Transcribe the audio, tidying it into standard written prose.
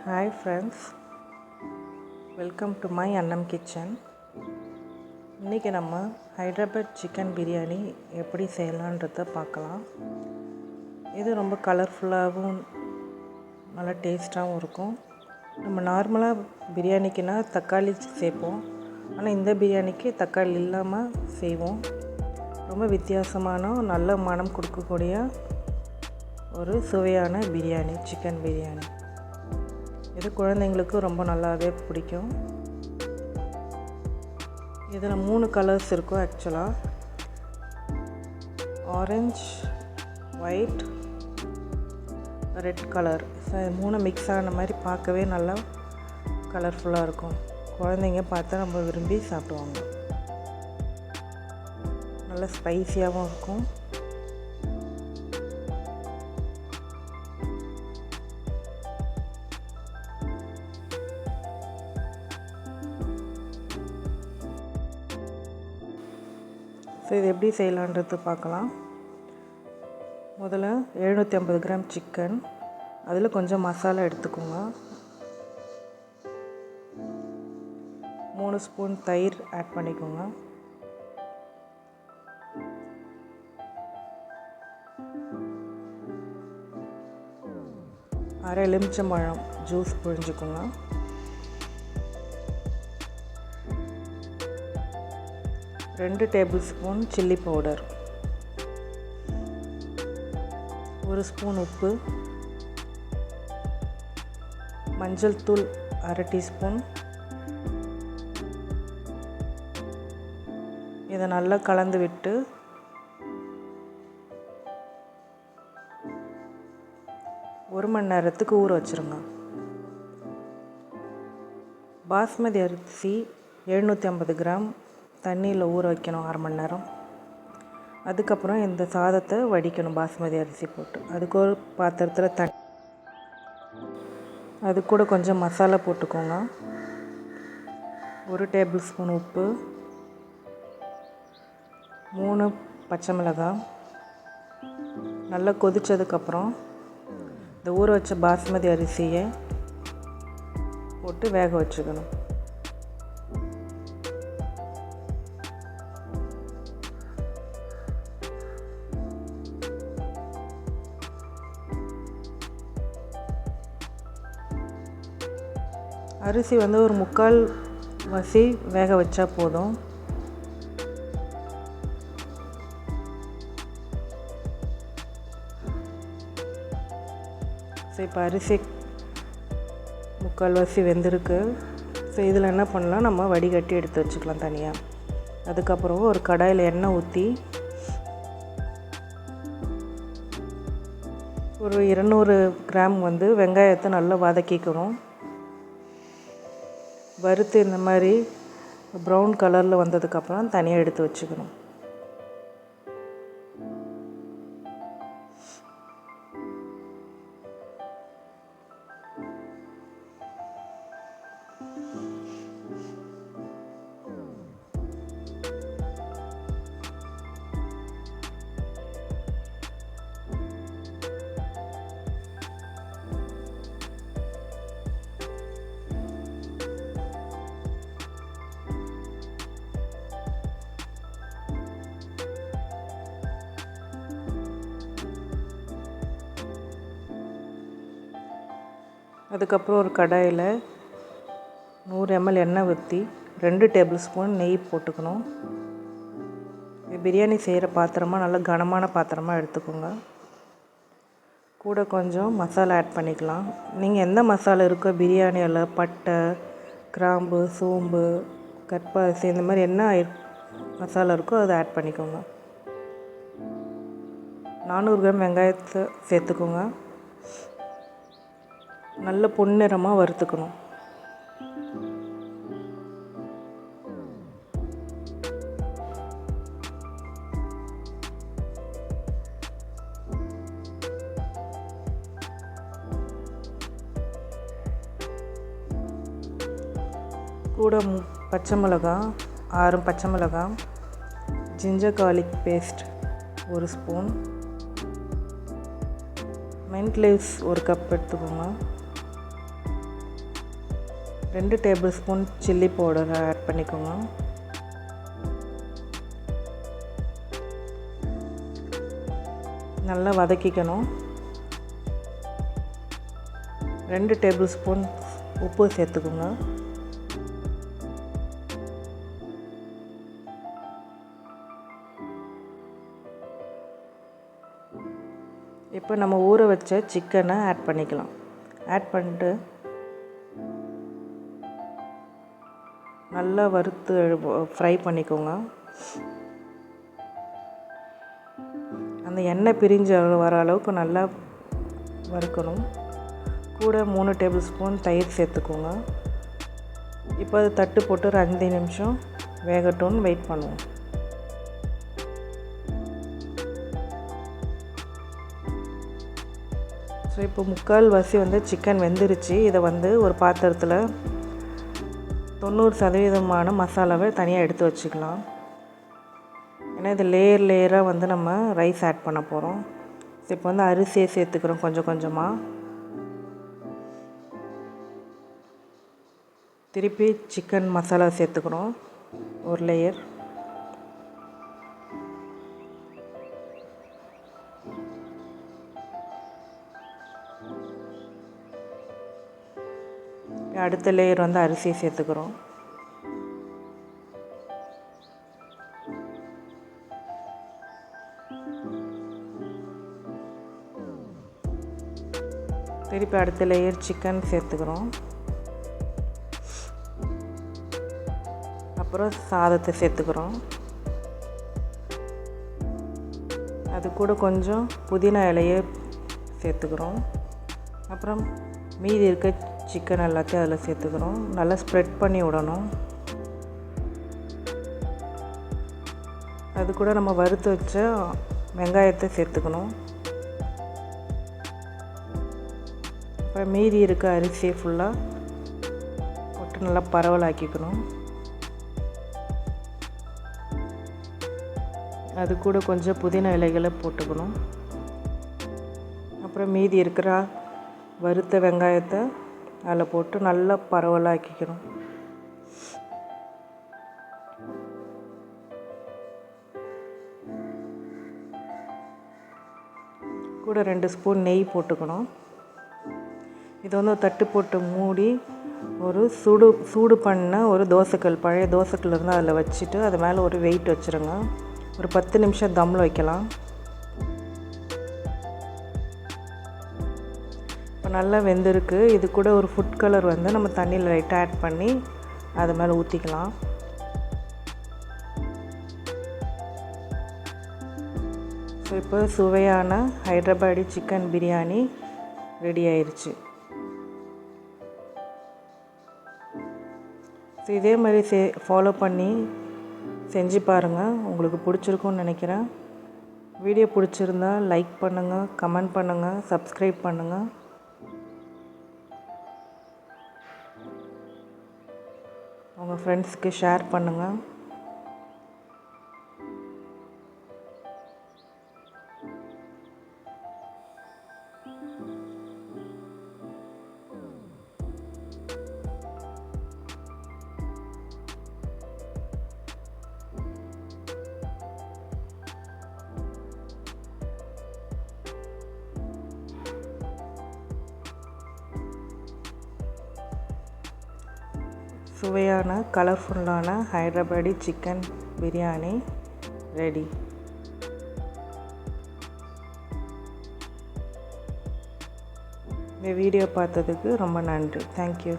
Hi friends, welcome to myannamkitchen. இன்றைக்கி நம்ம Hyderabad chicken biryani எப்படி செய்யலான்றதை பார்க்கலாம். இது ரொம்ப கலர்ஃபுல்லாகவும் நல்லா டேஸ்ட்டாகவும் இருக்கும். நம்ம நார்மலாக பிரியாணிக்குனா தக்காளி சேர்ப்போம், ஆனால் இந்த பிரியாணிக்கு தக்காளி இல்லாமல் செய்வோம். ரொம்ப வித்தியாசமான நல்ல மனம் கொடுக்கக்கூடிய ஒரு சுவையான பிரியாணி, சிக்கன் பிரியாணி. இது குழந்தைங்களுக்கு ரொம்ப நல்லாவே பிடிக்கும். இதில் 3 கலர்ஸ் இருக்கும். ஆக்சுவலாக orange, white, red colour. So 3 mix ஆன மாதிரி பார்க்கவே நல்லா கலர்ஃபுல்லாக இருக்கும். குழந்தைங்க பார்த்தா ரொம்ப விரும்பி சாப்பிடுவாங்க. நல்லா ஸ்பைஸியாகவும் இருக்கும். ஸோ இது எப்படி செய்யலான்றது பார்க்கலாம். முதல்ல 750 கிராம் சிக்கன், அதில் கொஞ்சம் மசாலா எடுத்துக்கோங்க. 3 ஸ்பூன் தயிர் ஆட் பண்ணிக்கோங்க. அரை எலுமிச்சம்பழம் ஜூஸ் புழிஞ்சுக்கோங்க. 2 tablespoon chilli powder, 1 spoon உப்பு, மஞ்சள் தூள் அரை டீஸ்பூன். இதை நல்லா கலந்து விட்டு ஒரு மணி நேரத்துக்கு ஊற வச்சுருங்க. பாஸ்மதி அரிசி 750 கிராம் தண்ணியில் ஊற வைக்கணும் 1/2 மணி நேரம். அதுக்கப்புறம் இந்த சாதத்தை வடிக்கணும் பாஸ்மதி அரிசி போட்டு. அதுக்கு ஒரு பாத்திரத்தில் அது கூட கொஞ்சம் மசாலா போட்டுக்கோங்க. 1 டேபிள் ஸ்பூன் உப்பு, 3 பச்சை மிளகாய். நல்லா கொதித்ததுக்கப்புறம் இந்த ஊற வச்ச பாஸ்மதி அரிசியை போட்டு வேக வச்சுக்கணும். அரிசி ஒரு 3/4 வசி வேக வச்சா போதும். ஸோ இப்போ அரிசி 3/4 வசி வெந்திருக்கு. ஸோ இதில் என்ன பண்ணலாம், நம்ம வடிகட்டி எடுத்து வச்சுக்கலாம் தனியாக. அதுக்கப்புறம் ஒரு கடாயில் எண்ணெய் ஊற்றி ஒரு 200 கிராம் வெங்காயத்தை நல்லா வதக்கிக்கணும். வறுத்து இந்த மாதிரி ப்ரௌன் கலரில் வந்ததுக்கப்புறம் தனியாக எடுத்து வச்சுக்கணும். அதுக்கப்புறம் ஒரு கடாயில் 100 ml எண்ணெய் ஊற்றி 2 டேபிள் ஸ்பூன் நெய் போட்டுக்கணும். பிரியாணி செய்கிற பாத்திரமாக நல்லா கனமான பாத்திரமாக எடுத்துக்கோங்க. கூட கொஞ்சம் மசாலா ஆட் பண்ணிக்கலாம். நீங்கள் எந்த மசாலா இருக்கோ பிரியாணியில், பட்டை, கிராம்பு, சோம்பு, கற்பாசி, இந்த மாதிரி என்ன மசாலா இருக்கோ அதை ஆட் பண்ணிக்கோங்க. 400 கிராம் வெங்காயத்தை சேர்த்துக்கோங்க. நல்ல பொன்னிறமாக வறுத்துக்கணும். கூட பச்சை மிளகாய், 6 பச்சை மிளகாய், ginger garlic paste 1 spoon, mint leaves 1 cup எடுத்துக்கோங்க. 2 tablespoon chilli powder add பண்ணிக்கோங்க. நல்லா வதக்கிக்கணும். 2 டேபிள் ஸ்பூன் உப்பு சேர்த்துக்கோங்க. இப்போ நம்ம ஊற வச்ச சிக்கனை ஆட் பண்ணிக்கலாம். ஆட் பண்ணிட்டு நல்லா வறுத்து ஃப்ரை பண்ணிக்கோங்க. அந்த எண்ணெய் பிரிஞ்சு வர அளவுக்கு நல்லா வறுக்கணும். கூட 3 டேபிள் ஸ்பூன் தயிர் சேர்த்துக்கோங்க. இப்போ அது தட்டு போட்டு ஒரு 5 நிமிஷம் வேகட்டும்னு வெயிட் பண்ணுவோம். ஸோ இப்போ 3/4 சிக்கன் வெந்துருச்சு. இதை ஒரு பாத்திரத்தில் 90% மசாலாவை தனியாக எடுத்து வச்சுக்கலாம். ஏன்னா இது லேயராக நம்ம ரைஸ் ஆட் பண்ண போகிறோம். ஸோ இப்போ அரிசியை சேர்த்துக்கிறோம் கொஞ்சம் கொஞ்சமாக. திருப்பி சிக்கன் மசாலா சேர்த்துக்கிறோம் ஒரு லேயர். அடுத்த லேயர் அரிசியை சேர்த்துக்கிறோம். திருப்பி அடுத்த லேயர் சிக்கன் சேர்த்துக்கிறோம். அப்புறம் சாதத்தை சேர்த்துக்கிறோம். அது கூட கொஞ்சம் புதினா இலையை சேர்த்துக்கிறோம். அப்புறம் மீதி இருக்க சிக்கன் எல்லாத்தையும் அதில் சேர்த்துக்கிறோம். நல்லா ஸ்ப்ரெட் பண்ணி விடணும். அது கூட நம்ம வறுத்து வச்ச வெங்காயத்தை சேர்த்துக்கணும். அப்புறம் மீதி இருக்க அரிசியை ஃபுல்லாக போட்டு நல்லா பரவலாக்கிக்கணும். அது கூட கொஞ்சம் புதினா இலைகளை போட்டுக்கணும். அப்புறம் மீதி இருக்கிற வறுத்த வெங்காயத்தை அதில் போட்டு நல்லா பரவலாக்கிக்கணும். கூட 2 ஸ்பூன் நெய் போட்டுக்கணும். இது தட்டு போட்டு மூடி ஒரு சூடு பண்ண ஒரு தோசைக்கல், பழைய தோசைக்கல் இருந்தால் அதில் வச்சுட்டு அது மேலே ஒரு வெயிட் வச்சுருங்க. ஒரு 10 நிமிஷம் தம்மில் வைக்கலாம். இப்போ நல்லா வெந்திருக்கு. இது கூட ஒரு ஃபுட் கலர் நம்ம தண்ணியில் லைட்டாக ஆட் பண்ணி அது மேலே ஊற்றிக்கலாம். ஸோ இப்போ சுவையான ஹைதராபாடி சிக்கன் பிரியாணி ரெடி ஆயிடுச்சு. ஸோ இதே மாதிரி ஃபாலோ பண்ணி செஞ்சு பாருங்கள். உங்களுக்கு பிடிச்சிருக்குன்னு நினைக்கிறேன். வீடியோ பிடிச்சிருந்தா லைக் பண்ணுங்கள், கமெண்ட் பண்ணுங்கள், சப்ஸ்கிரைப் பண்ணுங்கள். உங்கள் ஃப்ரெண்ட்ஸ்க்கு ஷேர் பண்ணுங்கள். சுவையான கலர்ஃபுல்லான ஹைதராபாடி சிக்கன் பிரியாணி ரெடி. இந்த வீடியோ பார்த்ததுக்கு ரொம்ப நன்றி. தேங்க்யூ.